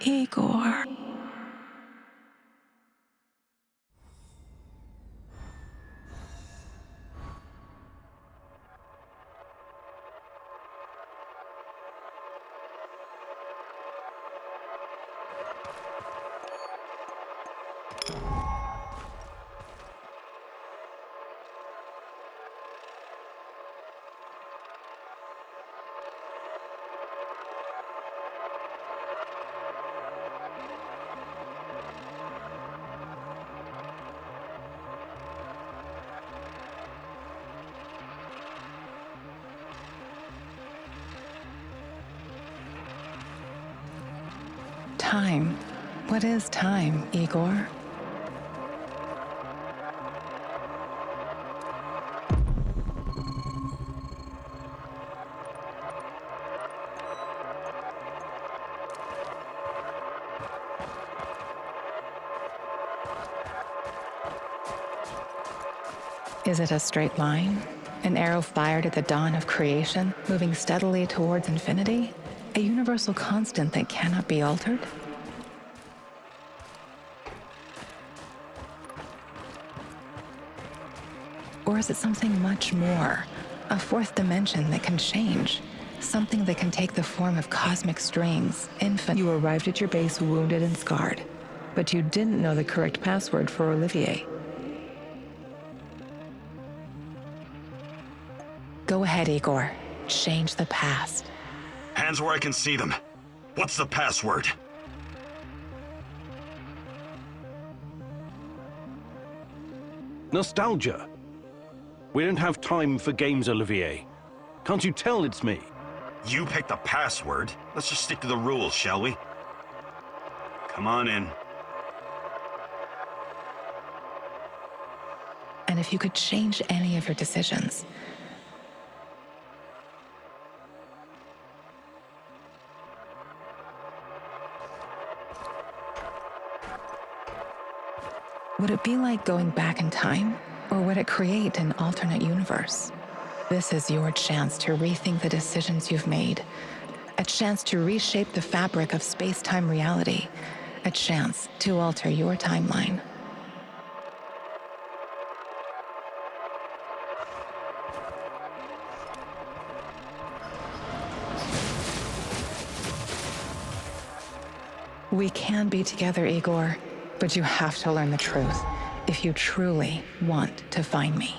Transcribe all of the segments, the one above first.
Igor. Time. What is time, Igor? Is it a straight line? An arrow fired at the dawn of creation, moving steadily towards infinity? A universal constant that cannot be altered? Or is it something much more? A fourth dimension that can change? Something that can take the form of cosmic strings, infinite. You arrived at your base wounded and scarred, but you didn't know the correct password for Olivier. Go ahead, Igor. Change the past. Hands where I can see them. What's the password? Nostalgia. We don't have time for games, Olivier. Can't you tell it's me? You picked the password. Let's just stick to the rules, shall we? Come on in. And if you could change any of your decisions, would it be like going back in time, or would it create an alternate universe? This is your chance to rethink the decisions you've made, a chance to reshape the fabric of space-time reality, a chance to alter your timeline. We can be together, Igor, but you have to learn the truth if you truly want to find me.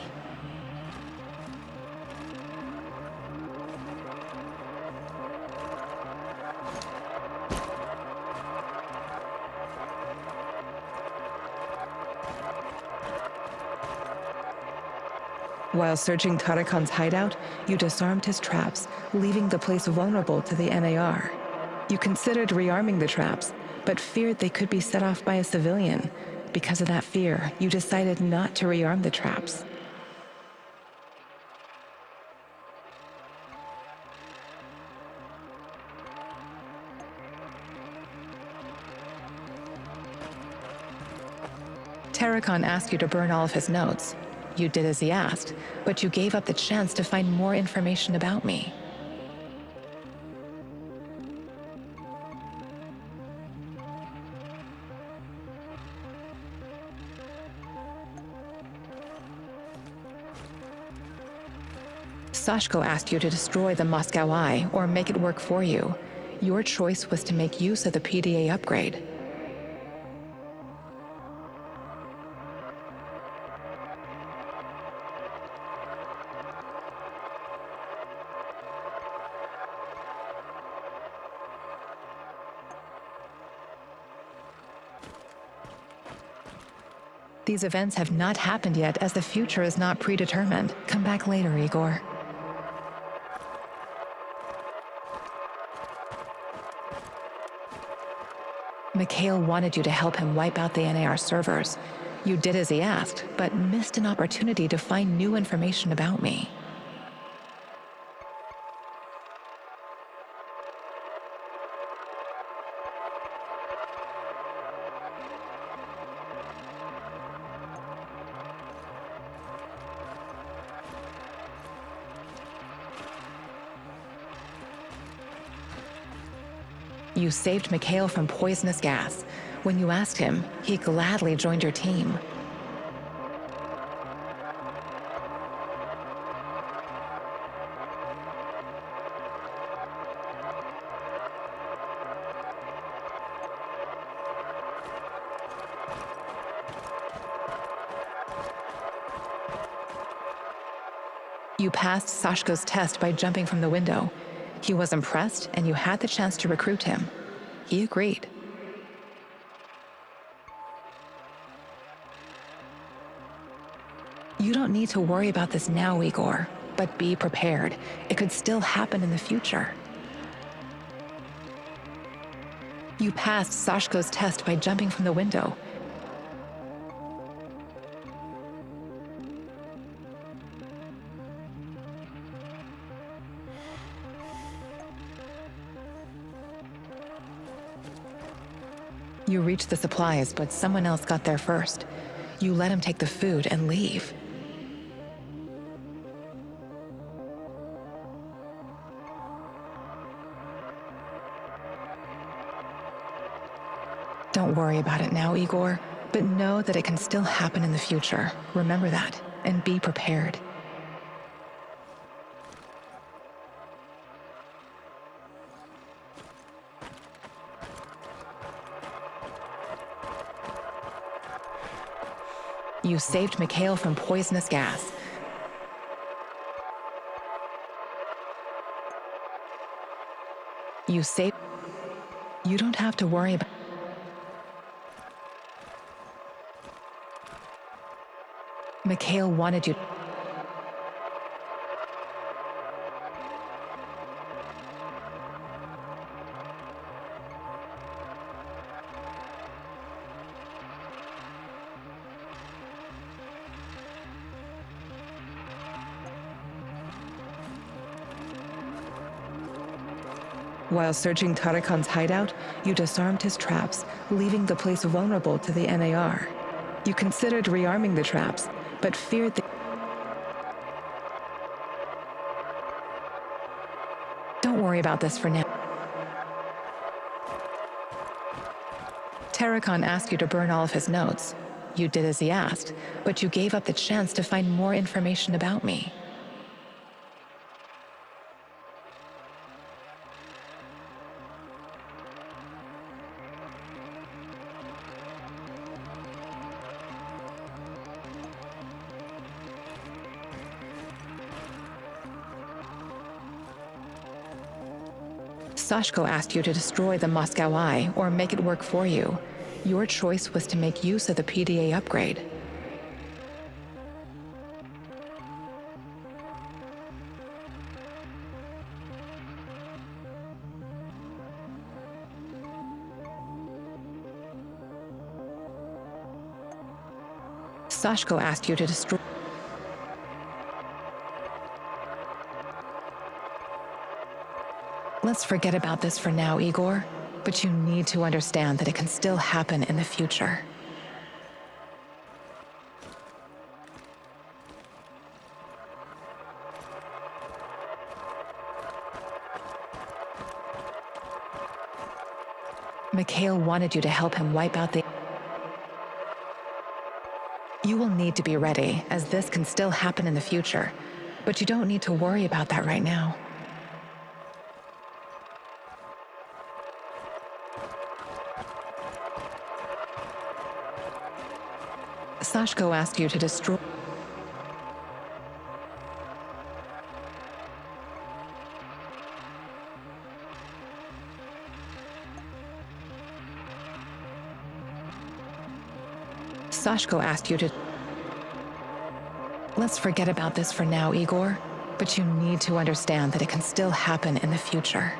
While searching Tarakan's hideout, you disarmed his traps, leaving the place vulnerable to the NAR. You considered rearming the traps, but feared they could be set off by a civilian. Because of that fear, you decided not to rearm the traps. Tarakan asked you to burn all of his notes. You did as he asked, but you gave up the chance to find more information about me. Sashko asked you to destroy the Moscow Eye or make it work for you. Your choice was to make use of the PDA upgrade. These events have not happened yet, as the future is not predetermined. Come back later, Igor. Mikhail wanted you to help him wipe out the NAR servers. You did as he asked, but missed an opportunity to find new information about me. You saved Mikhail from poisonous gas. When you asked him, he gladly joined your team. You passed Sashko's test by jumping from the window. He was impressed, and you had the chance to recruit him. He agreed. You don't need to worry about this now, Igor, but be prepared. It could still happen in the future. You passed Sashko's test by jumping from the window. You reached the supplies, but someone else got there first. You let him take the food and leave. Don't worry about it now, Igor, but know that it can still happen in the future. Remember that, and be prepared. You saved Mikhail from poisonous gas. You don't have to worry about... Mikhail wanted you... While searching Tarakan's hideout, you disarmed his traps, leaving the place vulnerable to the NAR. You considered rearming the traps, but feared that... Don't worry about this for now. Tarakan asked you to burn all of his notes. You did as he asked, but you gave up the chance to find more information about me. Sashko asked you to destroy the Moscow Eye or make it work for you. Your choice was to make use of the PDA upgrade. Sashko asked you to destroy... Let's forget about this for now, Igor, but you need to understand that it can still happen in the future. Mikhail wanted you to help him wipe out the... You will need to be ready, as this can still happen in the future, but you don't need to worry about that right now. Sashko asked you to destroy... Sashko asked you to... Let's forget about this for now, Igor, but you need to understand that it can still happen in the future.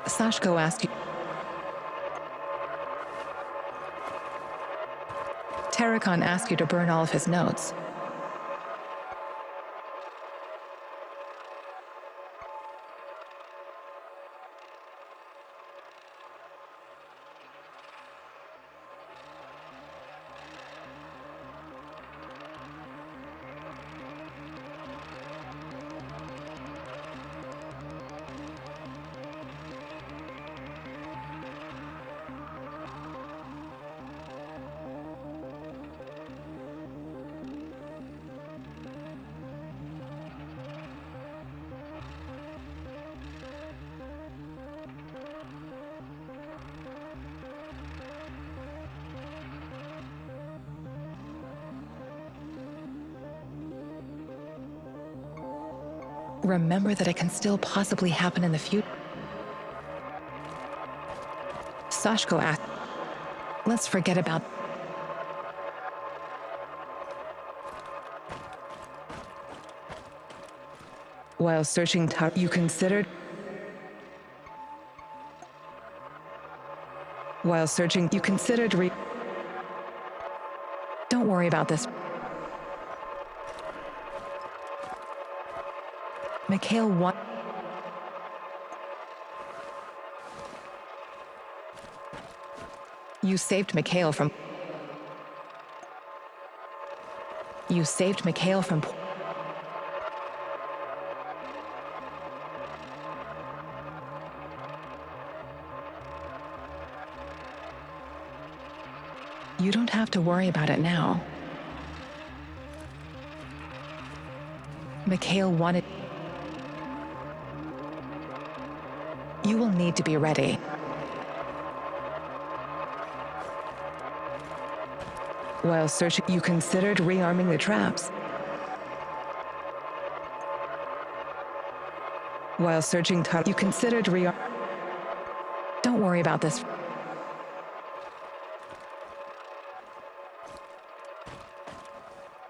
Sashko asked you... Tarakan asked you to burn all of his notes. Remember that it can still possibly happen in the future. Sashko asked, let's forget about. While searching you considered. While searching, you considered Don't worry about this. Mikhail won. You saved Mikhail from. You saved Mikhail from. You don't have to worry about it now. Mikhail wanted. You will need to be ready. While searching, you considered rearming the traps. While searching, you considered Don't worry about this.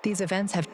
These events have.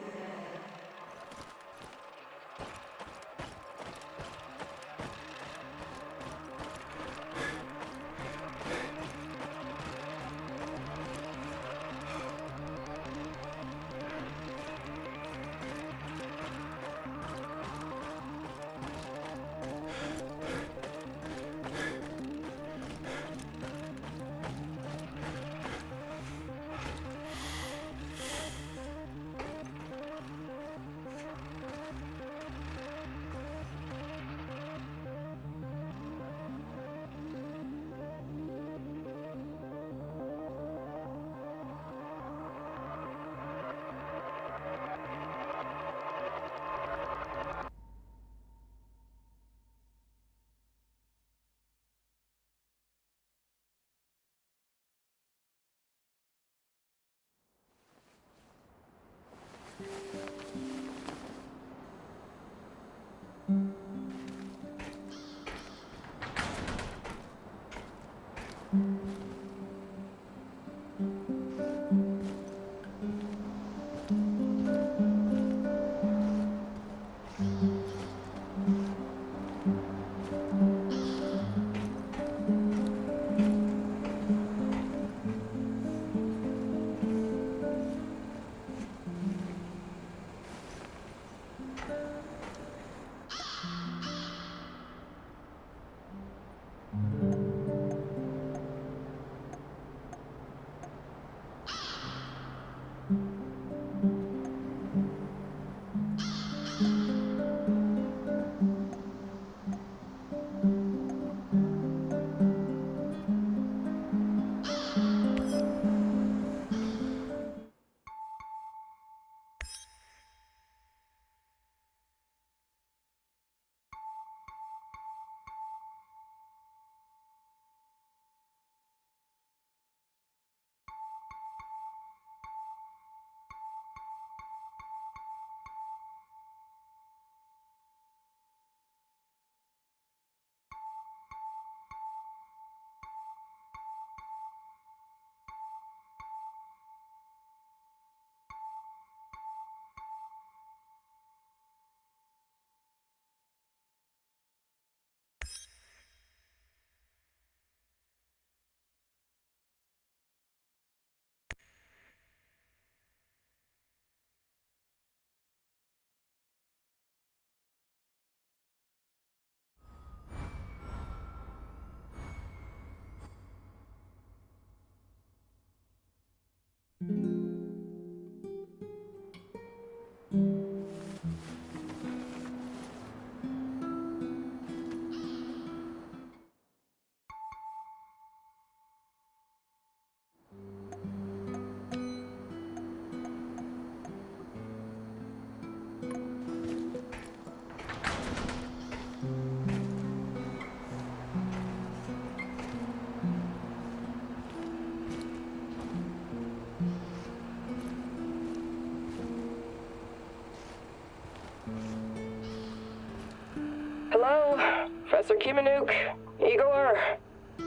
Nanook. Igor,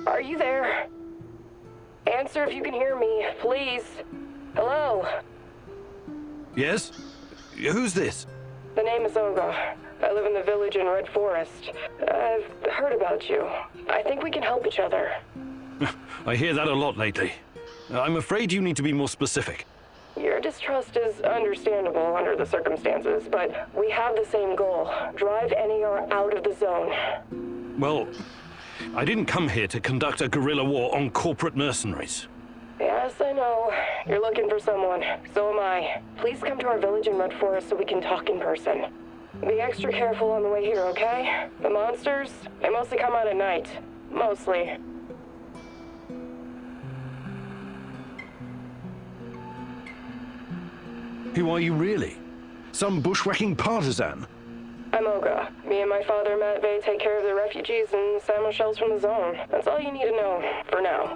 are you there? Answer if you can hear me, please. Hello? Yes? Who's this? The name is Olga. I live in the village in Red Forest. I've heard about you. I think we can help each other. I hear that a lot lately. I'm afraid you need to be more specific. Your distrust is understandable under the circumstances, but we have the same goal. Drive NER out of the zone. Well, I didn't come here to conduct a guerrilla war on corporate mercenaries. Yes, I know. You're looking for someone. So am I. Please come to our village in Red Forest so we can talk in person. Be extra careful on the way here, okay? The monsters, they mostly come out at night. Mostly. Who are you really? Some bushwhacking partisan? I'm Olga. Me and my father, Matvey, take care of the refugees and salmon shells from the zone. That's all you need to know, for now.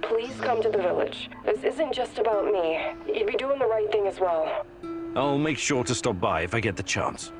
Please come to the village. This isn't just about me. You'd be doing the right thing as well. I'll make sure to stop by if I get the chance.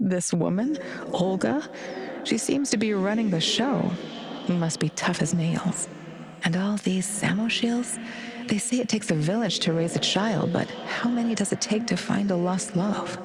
This woman, Olga, she seems to be running the show. Must be tough as nails. And all these Samoshiels? They say it takes a village to raise a child, but how many does it take to find a lost love?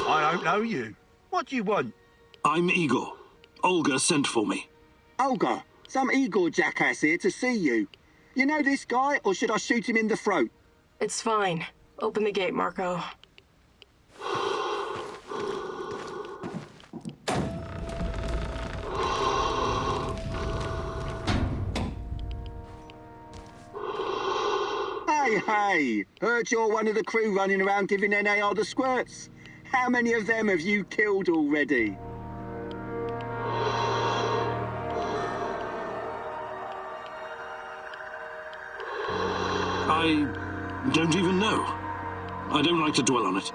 I don't know you. What do you want? I'm Igor. Olga sent for me. Olga, some Igor jackass here to see you. You know this guy, or should I shoot him in the throat? It's fine. Open the gate, Marco. Hey, heard you're one of the crew running around giving NAR the squirts. How many of them have you killed already? I don't even know. I don't like to dwell on it.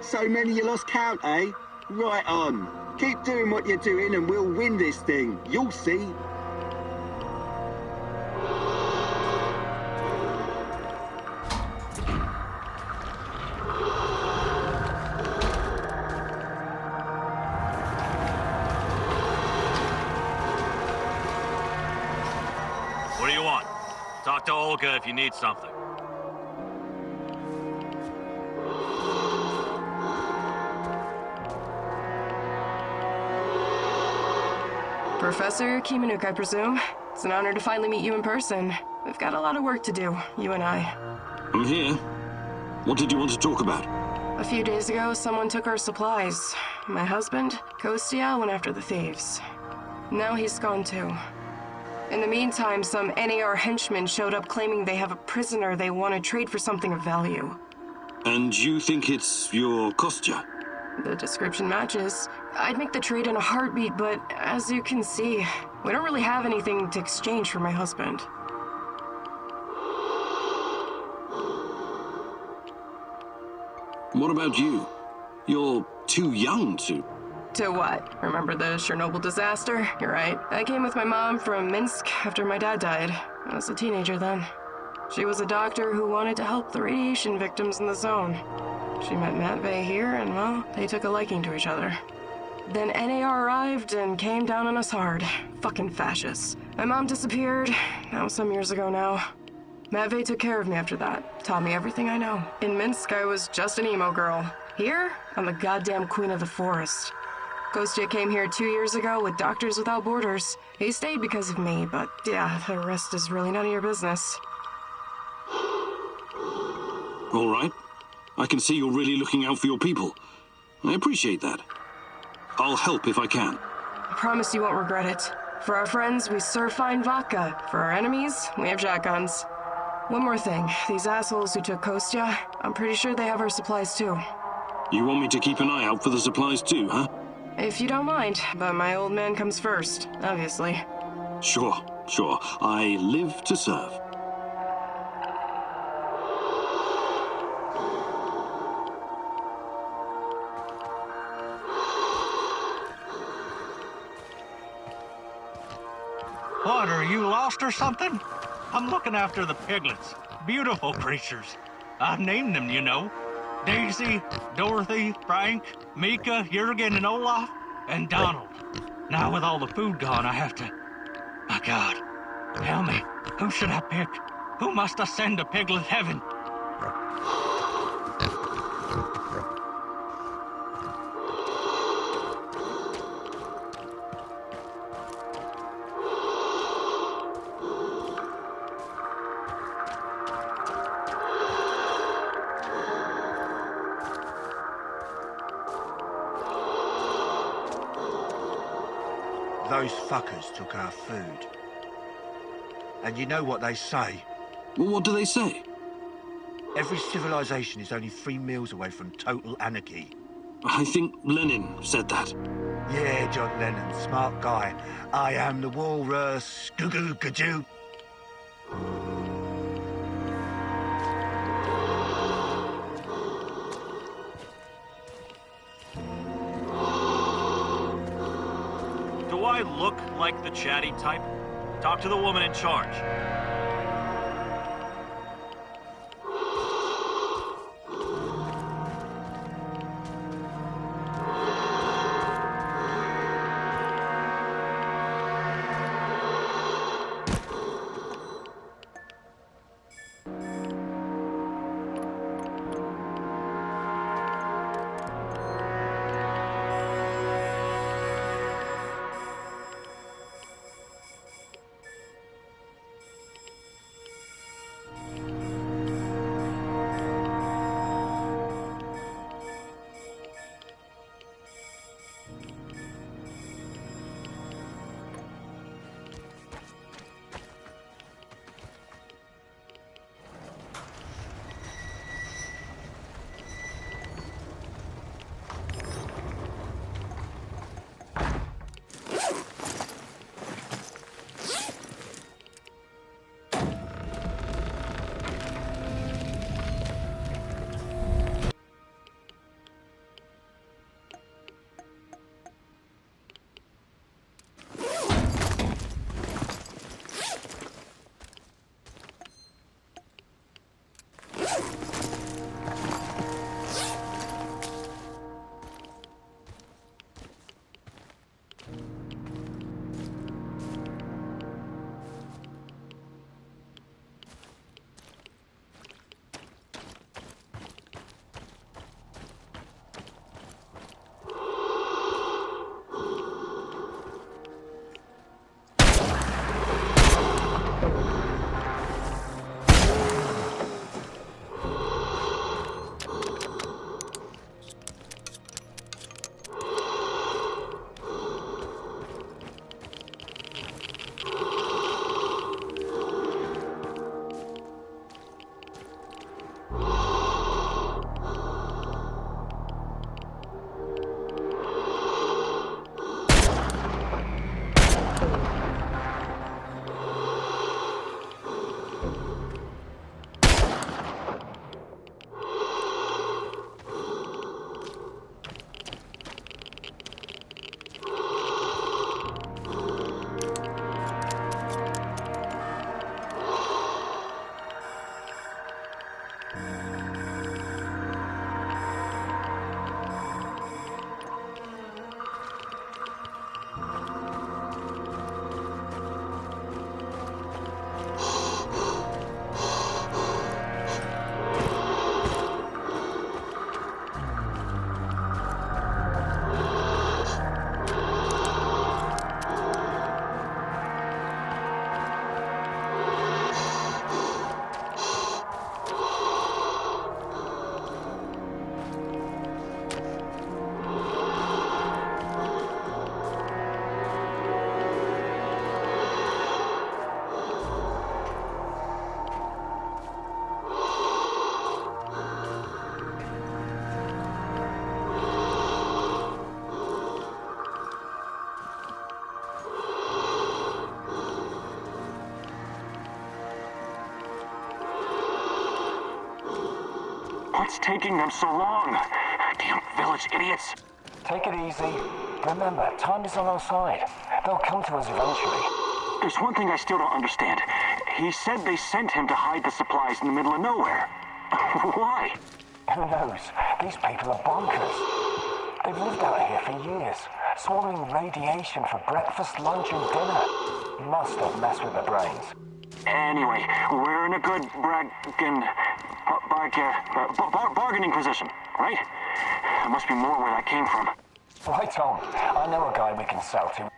So many you lost count, eh? Right on. Keep doing what you're doing and we'll win this thing. You'll see. What do you want? Talk to Olga if you need something. Professor Kimanuk, I presume. It's an honor to finally meet you in person. We've got a lot of work to do, you and I. I'm here. What did you want to talk about? A few days ago, someone took our supplies. My husband, Kostia, went after the thieves. Now he's gone too. In the meantime, some NAR henchmen showed up claiming they have a prisoner they want to trade for something of value. And you think it's your Kostya? The description matches. I'd make the trade in a heartbeat, but as you can see, we don't really have anything to exchange for my husband. What about you? You're too young to... To what? Remember the Chernobyl disaster? You're right. I came with my mom from Minsk after my dad died. I was a teenager then. She was a doctor who wanted to help the radiation victims in the zone. She met Matvey here, and well, they took a liking to each other. Then NAR arrived and came down on us hard. Fucking fascists. My mom disappeared. That was some years ago now. Matvey took care of me after that. Taught me everything I know. In Minsk, I was just an emo girl. Here, I'm the goddamn queen of the forest. Kostya came here 2 years ago with Doctors Without Borders. He stayed because of me, but yeah, the rest is really none of your business. All right. I can see you're really looking out for your people. I appreciate that. I'll help if I can. I promise you won't regret it. For our friends, we serve fine vodka. For our enemies, we have shotguns. One more thing. These assholes who took Kostya, I'm pretty sure they have our supplies too. You want me to keep an eye out for the supplies too, huh? If you don't mind, but my old man comes first, obviously. Sure. I live to serve. What, are you lost or something? I'm looking after the piglets. Beautiful creatures. I've named them, you know. Daisy, Dorothy, Frank, Mika, Jurgen, and Olaf, and Donald. Now with all the food gone, I have to... My God. Tell me, who should I pick? Who must I send to piglet heaven? Those fuckers took our food. And you know what they say? Well, what do they say? Every civilization is only 3 meals away from total anarchy. I think Lenin said that. Yeah, John Lennon, smart guy. I am the walrus. Goo-goo, gajoo. Do I look like the chatty type? Talk to the woman in charge. What's taking them so long? Damn village idiots. Take it easy. Remember, time is on our side. They'll come to us eventually. There's one thing I still don't understand. He said they sent him to hide the supplies in the middle of nowhere. Why? Who knows? These people are bonkers. They've lived out here for years, swallowing radiation for breakfast, lunch, and dinner. Must have messed with their brains. Anyway, we're in a good bargaining position, right? There must be more where that came from. Right on. I know a guy we can sell to.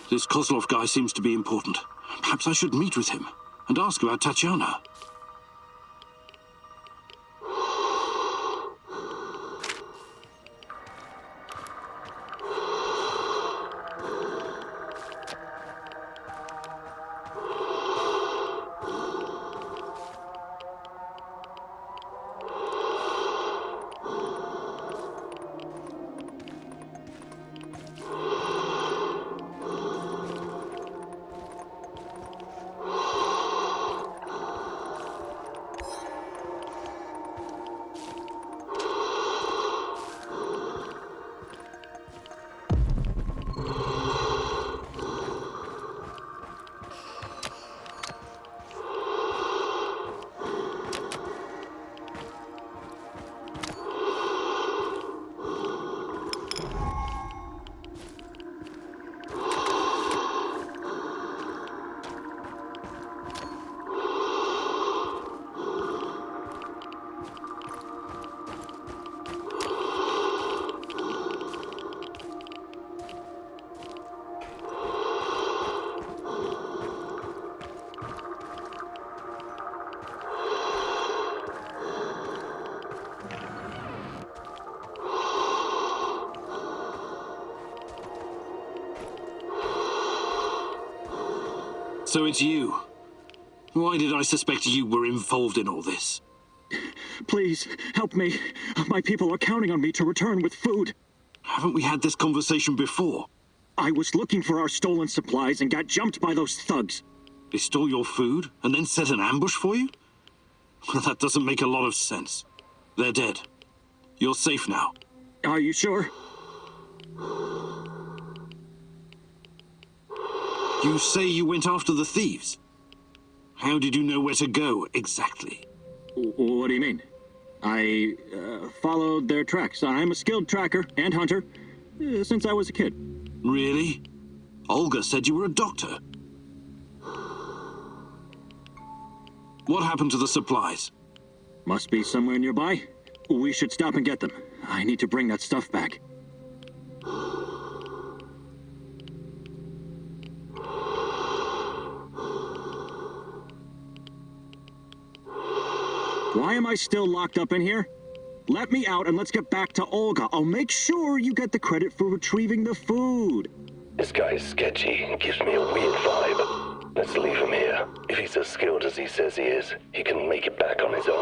This Kozlov guy seems to be important. Perhaps I should meet with him and ask about Tatiana. So it's you. Why did I suspect you were involved in all this? Please, help me. My people are counting on me to return with food. Haven't we had this conversation before? I was looking for our stolen supplies and got jumped by those thugs. They stole your food and then set an ambush for you? Well, that doesn't make a lot of sense. They're dead. You're safe now. Are you sure? You say you went after the thieves. How did you know where to go, exactly? What do you mean? I followed their tracks. I'm a skilled tracker and hunter since I was a kid. Really? Olga said you were a doctor. What happened to the supplies? Must be somewhere nearby. We should stop and get them. I need to bring that stuff back. Why am I still locked up in here? Let me out and let's get back to Olga. I'll make sure you get the credit for retrieving the food. This guy is sketchy and gives me a weird vibe. Let's leave him here. If he's as skilled as he says he is, he can make it back on his own.